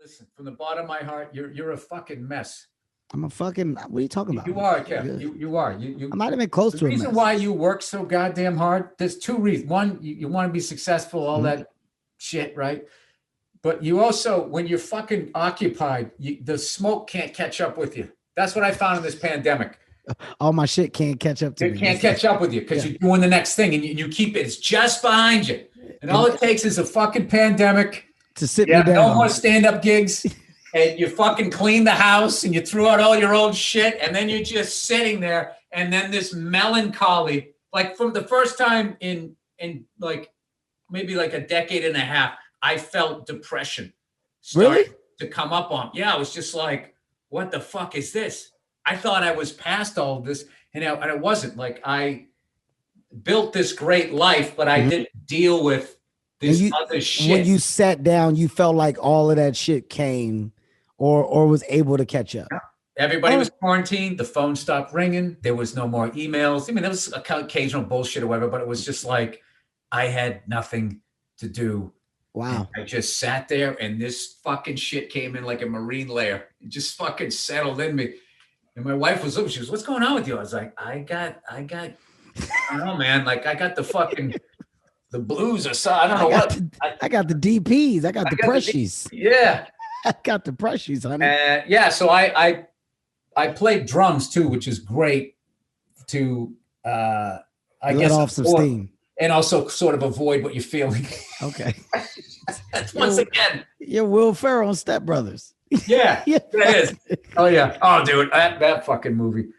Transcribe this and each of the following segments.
Listen, from the bottom of my heart, you're a fucking mess. I'm a fucking. What are you talking about? You are, Kev. You are. I'm not even close The to a reason mess. why you work so goddamn hard, there's two reasons. One, you want to be successful, all that shit, right? But you also, when you're fucking occupied, the smoke can't catch up with you. That's what I found in this pandemic. All my shit can't catch up to me. It can't catch up with you because you're doing the next thing and you keep it. It's just behind you. And all it takes is a fucking pandemic to sit me down. No more stand-up gigs. And you fucking clean the house and you threw out all your old shit. And then you're just sitting there. And then this melancholy, like from the first time in like maybe like a decade and a half, I felt depression start to come up on. Yeah, I was just like, what the fuck is this? I thought I was past all of this, and it wasn't. Like, I built this great life, but I didn't deal with this other shit. When you sat down, you felt like all of that shit came or was able to catch up. Everybody was quarantined. The phone stopped ringing. There was no more emails. I mean, there was occasional bullshit or whatever, but it was just like I had nothing to do. Wow. And I just sat there, and this fucking shit came in like a marine layer. It just fucking settled in me. And my wife was looking, she goes, what's going on with you? I was like, I don't know, man. Like, I got the fucking, the blues or something. I don't know what. I got the DPs. I got the pressures. Yeah. I got the pressures, honey. Yeah. So I played drums too, which is great to, I guess, off some steam. And also sort of avoid what you're feeling. Okay. Once again. You're Will Ferrell on Step Brothers. Yeah, that is. Oh, yeah. Oh, dude, that fucking movie.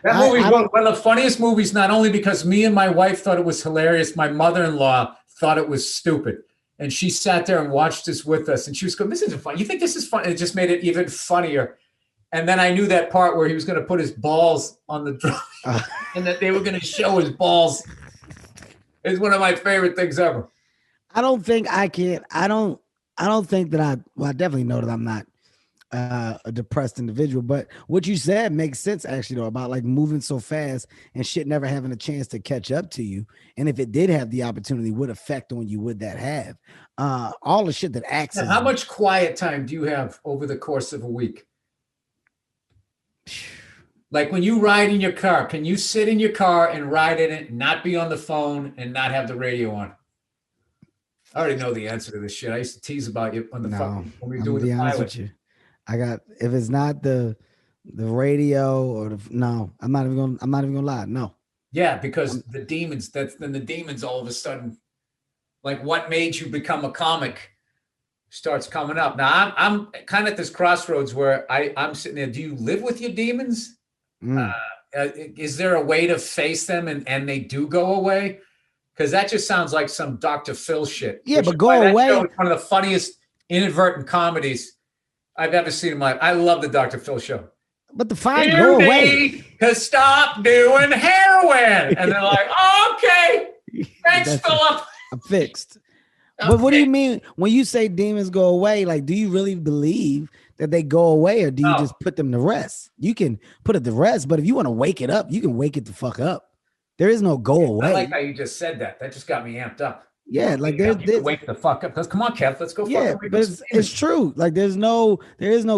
That movie is one of the funniest movies, not only because me and my wife thought it was hilarious, my mother-in-law thought it was stupid. And she sat there and watched this with us. And she was going, this isn't funny. You think this is funny? It just made it even funnier. And then I knew that part where he was going to put his balls on the drum and that they were going to show his balls. It's one of my favorite things ever. I don't think I don't think that I definitely know that I'm not a depressed individual, but what you said makes sense actually though, about like moving so fast and shit never having a chance to catch up to you. And if it did have the opportunity, what effect on you would that have? All the shit that acts. Now, how much quiet time do you have over the course of a week? Like when you ride in your car, can you sit in your car and ride in it, not be on the phone and not have the radio on? I already know the answer to this shit. I used to tease about you on the phone when we were doing the pilot. I got, if it's not the radio or I'm not even gonna lie. No. Yeah, because the demons, then the demons all of a sudden, like what made you become a comic starts coming up. Now I'm kind of at this crossroads where I'm sitting there. Do you live with your demons? Is there a way to face them and they do go away? Because that just sounds like some Dr. Phil shit. Yeah, but go away. One of the funniest inadvertent comedies I've ever seen in my life. I love the Dr. Phil show. But the fine go away. To stop doing heroin. And they're like, oh, okay. Thanks, Philip. I'm fixed. But what do you mean when you say demons go away? Like, do you really believe that they go away, or do you just put them to rest? You can put it to rest, but if you want to wake it up, you can wake it the fuck up. There is no go away. I like how you just said that. That just got me amped up. Yeah, like there's wake the fuck up. Because come on, Kev, let's go. Yeah, but it's true. Like there is no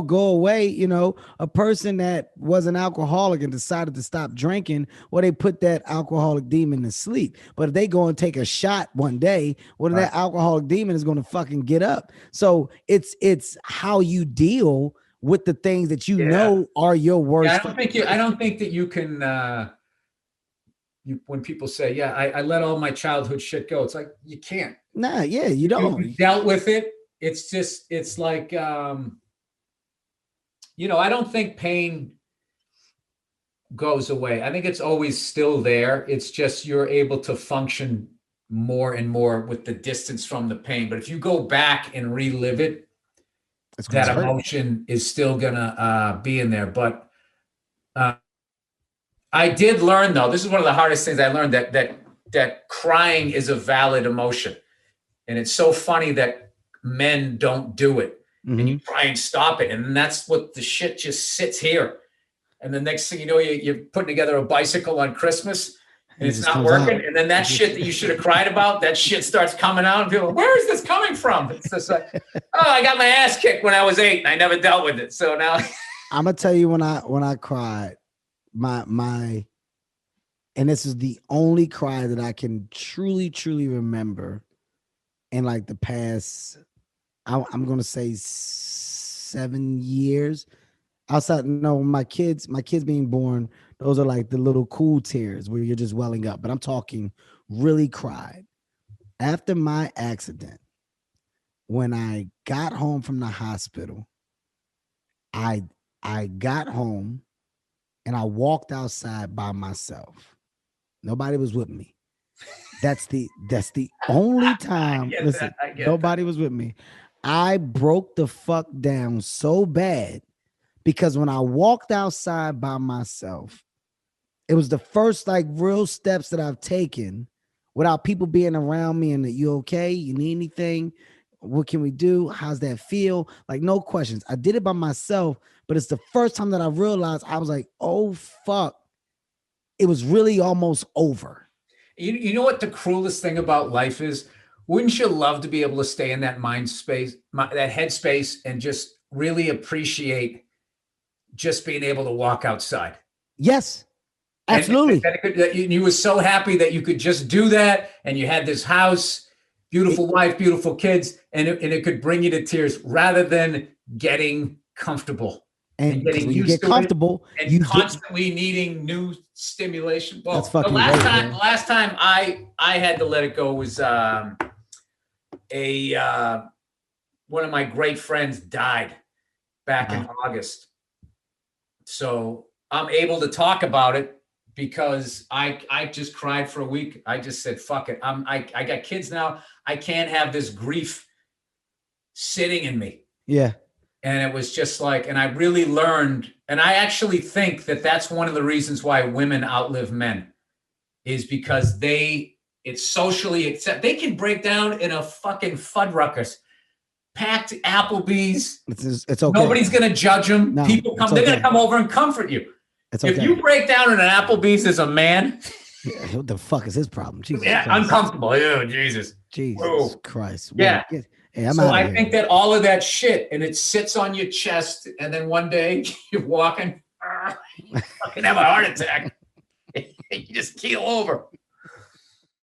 go away. You know, a person that was an alcoholic and decided to stop drinking, well, they put that alcoholic demon to sleep. But if they go and take a shot one day, well, that alcoholic demon is going to fucking get up. So it's how you deal with the things that you know are your worst. Yeah, I don't think that you can. When people say, I let all my childhood shit go, it's like, you can't. Nah, yeah, you don't. You dealt with it. It's like, I don't think pain goes away. I think it's always still there. It's just you're able to function more and more with the distance from the pain. But if you go back and relive it, that emotion is still gonna be in there. But I did learn, though, this is one of the hardest things I learned, that crying is a valid emotion. And it's so funny that men don't do it. Mm-hmm. And you try and stop it. And that's what the shit just sits here. And the next thing you know, you're putting together a bicycle on Christmas and it's not working. And then that shit that you should have cried about, that shit starts coming out and people, where is this coming from? It's just like, oh, I got my ass kicked when I was 8 and I never dealt with it. So now I'm gonna tell you when I cried, my and this is the only cry that I can truly remember in like the past, I'm gonna say 7 years. Outside, no, my kids being born, those are like the little cool tears where you're just welling up. But I'm talking really cried after my accident. When I got home from the hospital, I got home and I walked outside by myself. Nobody was with me. That's the only time. Listen, nobody was with me. I broke the fuck down so bad because when I walked outside by myself, it was the first like real steps that I've taken without people being around me and you okay? You need anything? What can we do? How's that feel? Like no questions. I did it by myself, but it's the first time that I realized I was like, oh fuck. It was really almost over. You know what the cruelest thing about life is? Wouldn't you love to be able to stay in that mind space, that headspace, and just really appreciate just being able to walk outside? Yes, absolutely. And you were so happy that you could just do that, and you had this house, beautiful wife, beautiful kids, and it could bring you to tears rather than getting comfortable. And getting when you used get to comfortable, and you constantly needing new stimulation. Well, that's fucking the last time I had to let it go was one of my great friends died back in August. So I'm able to talk about it because I just cried for a week. I just said, fuck it. I got kids now. I can't have this grief sitting in me. Yeah. And it was just like, and I really learned, and I actually think that that's one of the reasons why women outlive men is because it's socially accepted. They can break down in a fucking Fuddruckers, packed Applebee's. It's okay. Nobody's going to judge them. No, people come, they're going to come over and comfort you. It's okay. If you break down in an Applebee's as a man. Yeah, what the fuck is his problem? Jesus Christ. Uncomfortable. Oh, Jesus. Jesus Christ. Yeah. Hey, I think that all of that shit, and it sits on your chest, and then one day you're walking, you fucking have a heart attack. You just keel over.